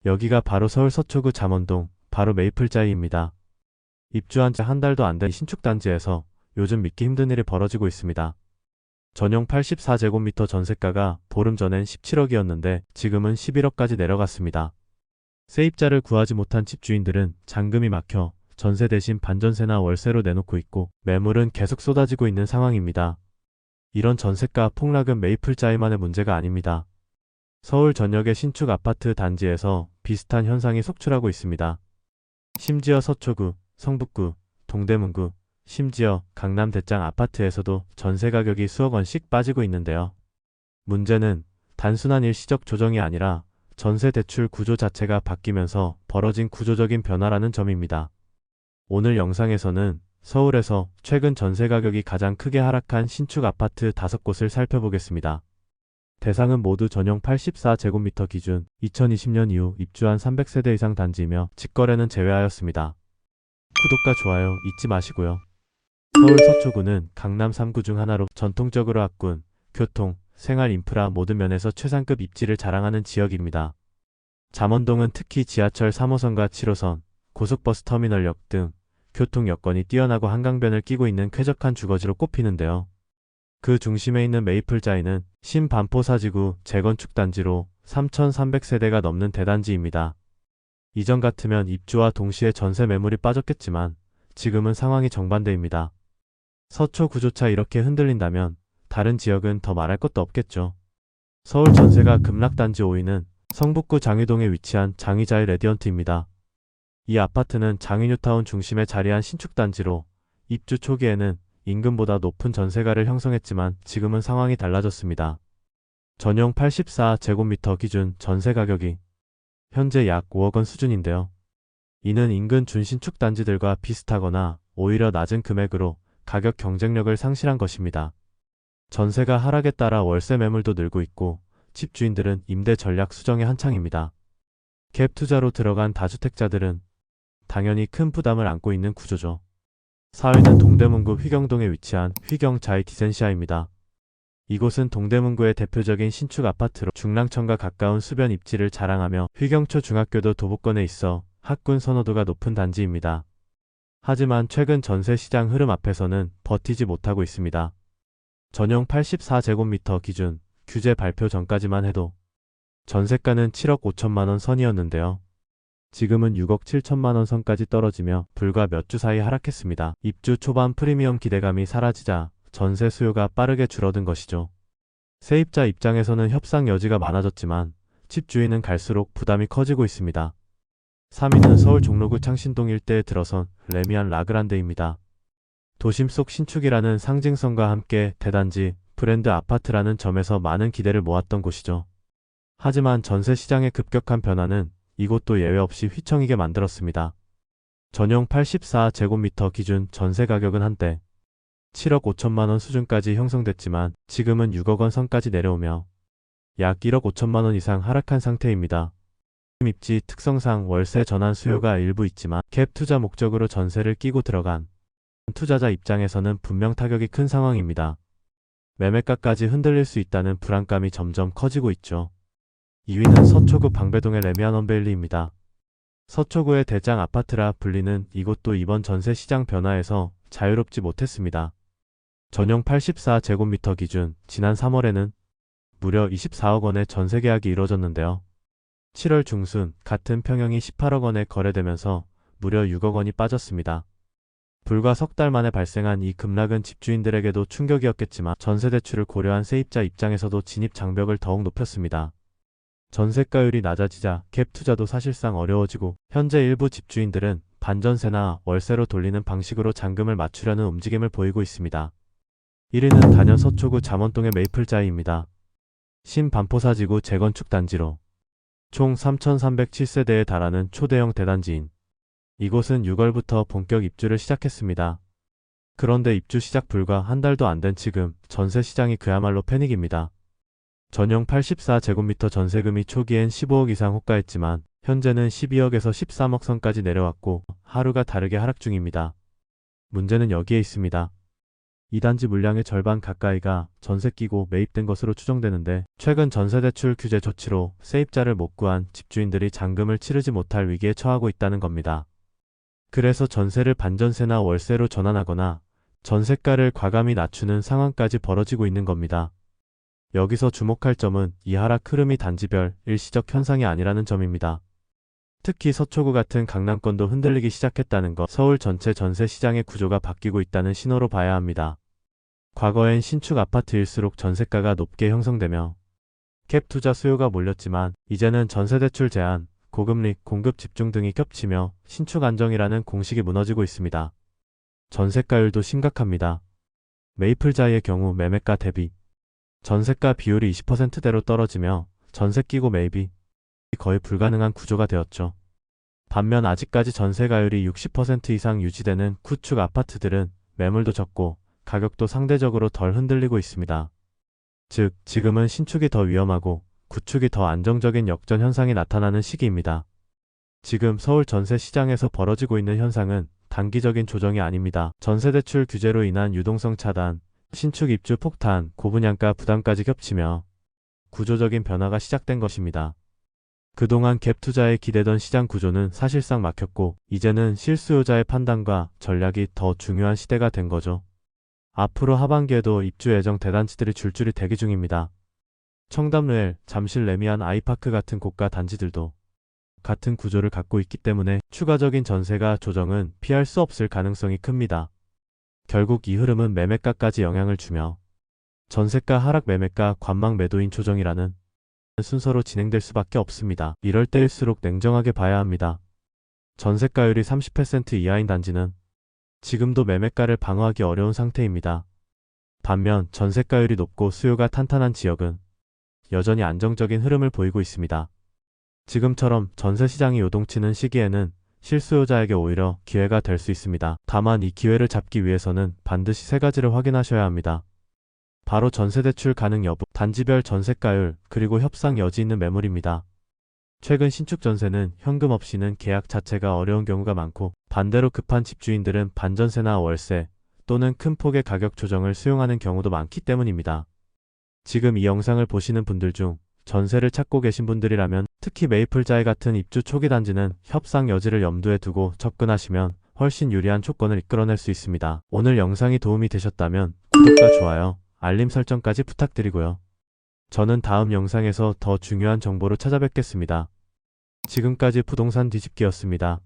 여기가 바로 서울 서초구 잠원동, 바로 메이플자이입니다. 입주한 지 한 달도 안 된 신축 단지에서 요즘 믿기 힘든 일이 벌어지고 있습니다. 전용 84제곱미터 전세가가 보름 전엔 17억이었는데 지금은 11억까지 내려갔습니다. 세입자를 구하지 못한 집주인들은 잔금이 막혀 전세 대신 반전세나 월세로 내놓고 있고 매물은 계속 쏟아지고 있는 상황입니다. 이런 전세가 폭락은 메이플자이만의 문제가 아닙니다. 서울 전역의 신축 아파트 단지에서 비슷한 현상이 속출하고 있습니다. 심지어 서초구, 성북구, 동대문구, 심지어 강남 대장 아파트에서도 전세 가격이 수억 원씩 빠지고 있는데요. 문제는 단순한 일시적 조정이 아니라 전세 대출 구조 자체가 바뀌면서 벌어진 구조적인 변화라는 점입니다. 오늘 영상에서는 서울에서 최근 전세 가격이 가장 크게 하락한 신축 아파트 5곳을 살펴보겠습니다. 대상은 모두 전용 84제곱미터 기준 2020년 이후 입주한 300세대 이상 단지이며 직거래는 제외하였습니다. 구독과 좋아요 잊지 마시고요. 서울 서초구는 강남 3구 중 하나로 전통적으로 학군, 교통, 생활 인프라 모든 면에서 최상급 입지를 자랑하는 지역입니다. 잠원동은 특히 지하철 3호선과 7호선, 고속버스 터미널역 등 교통 여건이 뛰어나고 한강변을 끼고 있는 쾌적한 주거지로 꼽히는데요. 그 중심에 있는 메이플자이는 신반포사지구 재건축 단지로 3,300세대가 넘는 대단지입니다. 이전 같으면 입주와 동시에 전세 매물이 빠졌겠지만 지금은 상황이 정반대입니다. 서초구조차 이렇게 흔들린다면 다른 지역은 더 말할 것도 없겠죠. 서울 전세가 급락단지 5위는 성북구 장위동에 위치한 장위자이 레디언트입니다. 이 아파트는 장위뉴타운 중심에 자리한 신축단지로 입주 초기에는 임금보다 높은 전세가를 형성했지만 지금은 상황이 달라졌습니다. 전용 84제곱미터 기준 전세 가격이 현재 약 5억 원 수준인데요. 이는 인근 준신축 단지들과 비슷하거나 오히려 낮은 금액으로 가격 경쟁력을 상실한 것입니다. 전세가 하락에 따라 월세 매물도 늘고 있고 집주인들은 임대 전략 수정에 한창입니다. 갭 투자로 들어간 다주택자들은 당연히 큰 부담을 안고 있는 구조죠. 4위는 동대문구 휘경동에 위치한 휘경자이 디센시아입니다. 이곳은 동대문구의 대표적인 신축 아파트로 중랑천과 가까운 수변 입지를 자랑하며 휘경초 중학교도 도보권에 있어 학군 선호도가 높은 단지입니다. 하지만 최근 전세 시장 흐름 앞에서는 버티지 못하고 있습니다. 전용 84제곱미터 기준 규제 발표 전까지만 해도 전세가는 7억 5천만원 선이었는데요. 지금은 6억 7천만원 선까지 떨어지며 불과 몇 주 사이 하락했습니다. 입주 초반 프리미엄 기대감이 사라지자 전세 수요가 빠르게 줄어든 것이죠. 세입자 입장에서는 협상 여지가 많아졌지만 집주인은 갈수록 부담이 커지고 있습니다. 3위는 서울 종로구 창신동 일대에 들어선 레미안 라그란데입니다. 도심 속 신축이라는 상징성과 함께 대단지, 브랜드 아파트라는 점에서 많은 기대를 모았던 곳이죠. 하지만 전세 시장의 급격한 변화는 이곳도 예외 없이 휘청이게 만들었습니다. 전용 84제곱미터 기준 전세 가격은 한때 7억 5천만원 수준까지 형성됐지만 지금은 6억 원 선까지 내려오며 약 1억 5천만원 이상 하락한 상태입니다. 입지 특성상 월세 전환 수요가 일부 있지만 갭 투자 목적으로 전세를 끼고 들어간 투자자 입장에서는 분명 타격이 큰 상황입니다. 매매가까지 흔들릴 수 있다는 불안감이 점점 커지고 있죠. 2위는 서초구 방배동의 레미안 원베일리입니다. 서초구의 대장 아파트라 불리는 이곳도 이번 전세 시장 변화에서 자유롭지 못했습니다. 전용 84제곱미터 기준 지난 3월에는 무려 24억 원의 전세 계약이 이뤄졌는데요. 7월 중순 같은 평형이 18억 원에 거래되면서 무려 6억 원이 빠졌습니다. 불과 석 달 만에 발생한 이 급락은 집주인들에게도 충격이었겠지만 전세 대출을 고려한 세입자 입장에서도 진입 장벽을 더욱 높였습니다. 전세가율이 낮아지자 갭 투자도 사실상 어려워지고 현재 일부 집주인들은 반전세나 월세로 돌리는 방식으로 잔금을 맞추려는 움직임을 보이고 있습니다. 1위는 단연 서초구 잠원동의 메이플자이입니다. 신반포사지구 재건축 단지로 총 3,307세대에 달하는 초대형 대단지인 이곳은 6월부터 본격 입주를 시작했습니다. 그런데 입주 시작 불과 한 달도 안 된 지금 전세 시장이 그야말로 패닉입니다. 전용 84제곱미터 전세금이 초기엔 15억 이상 호가했지만 현재는 12억에서 13억 선까지 내려왔고 하루가 다르게 하락 중입니다. 문제는 여기에 있습니다. 이 단지 물량의 절반 가까이가 전세 끼고 매입된 것으로 추정되는데 최근 전세대출 규제 조치로 세입자를 못 구한 집주인들이 잔금을 치르지 못할 위기에 처하고 있다는 겁니다. 그래서 전세를 반전세나 월세로 전환하거나 전세가를 과감히 낮추는 상황까지 벌어지고 있는 겁니다. 여기서 주목할 점은 이 하락 흐름이 단지별 일시적 현상이 아니라는 점입니다. 특히 서초구 같은 강남권도 흔들리기 시작했다는 것, 서울 전체 전세 시장의 구조가 바뀌고 있다는 신호로 봐야 합니다. 과거엔 신축 아파트일수록 전세가가 높게 형성되며 갭 투자 수요가 몰렸지만 이제는 전세대출 제한, 고금리, 공급 집중 등이 겹치며 신축 안정이라는 공식이 무너지고 있습니다. 전세가율도 심각합니다. 메이플자이의 경우 매매가 대비 전세가 비율이 20%대로 떨어지며 전세 끼고 매입이 거의 불가능한 구조가 되었죠. 반면 아직까지 전세가율이 60% 이상 유지되는 구축 아파트들은 매물도 적고 가격도 상대적으로 덜 흔들리고 있습니다. 즉, 지금은 신축이 더 위험하고 구축이 더 안정적인 역전 현상이 나타나는 시기입니다. 지금 서울 전세 시장에서 벌어지고 있는 현상은 단기적인 조정이 아닙니다. 전세대출 규제로 인한 유동성 차단, 신축 입주 폭탄, 고분양가 부담까지 겹치며 구조적인 변화가 시작된 것입니다. 그동안 갭 투자에 기대던 시장 구조는 사실상 막혔고 이제는 실수요자의 판단과 전략이 더 중요한 시대가 된 거죠. 앞으로 하반기에도 입주 예정 대단지들이 줄줄이 대기 중입니다. 청담루엘, 잠실 레미안 아이파크 같은 고가 단지들도 같은 구조를 갖고 있기 때문에 추가적인 전세가 조정은 피할 수 없을 가능성이 큽니다. 결국 이 흐름은 매매가까지 영향을 주며 전세가 하락 매매가 관망 매도인 조정이라는 순서로 진행될 수밖에 없습니다. 이럴 때일수록 냉정하게 봐야 합니다. 전세가율이 30% 이하인 단지는 지금도 매매가를 방어하기 어려운 상태입니다. 반면 전세가율이 높고 수요가 탄탄한 지역은 여전히 안정적인 흐름을 보이고 있습니다. 지금처럼 전세 시장이 요동치는 시기에는 실수요자에게 오히려 기회가 될 수 있습니다. 다만 이 기회를 잡기 위해서는 반드시 세 가지를 확인하셔야 합니다. 바로 전세대출 가능 여부, 단지별 전세가율, 그리고 협상 여지 있는 매물입니다. 최근 신축 전세는 현금 없이는 계약 자체가 어려운 경우가 많고 반대로 급한 집주인들은 반전세나 월세 또는 큰 폭의 가격 조정을 수용하는 경우도 많기 때문입니다. 지금 이 영상을 보시는 분들 중 전세를 찾고 계신 분들이라면 특히 메이플자이 같은 입주 초기 단지는 협상 여지를 염두에 두고 접근하시면 훨씬 유리한 조건을 이끌어낼 수 있습니다. 오늘 영상이 도움이 되셨다면 구독과 좋아요, 알림 설정까지 부탁드리고요. 저는 다음 영상에서 더 중요한 정보로 찾아뵙겠습니다. 지금까지 부동산 뒤집기였습니다.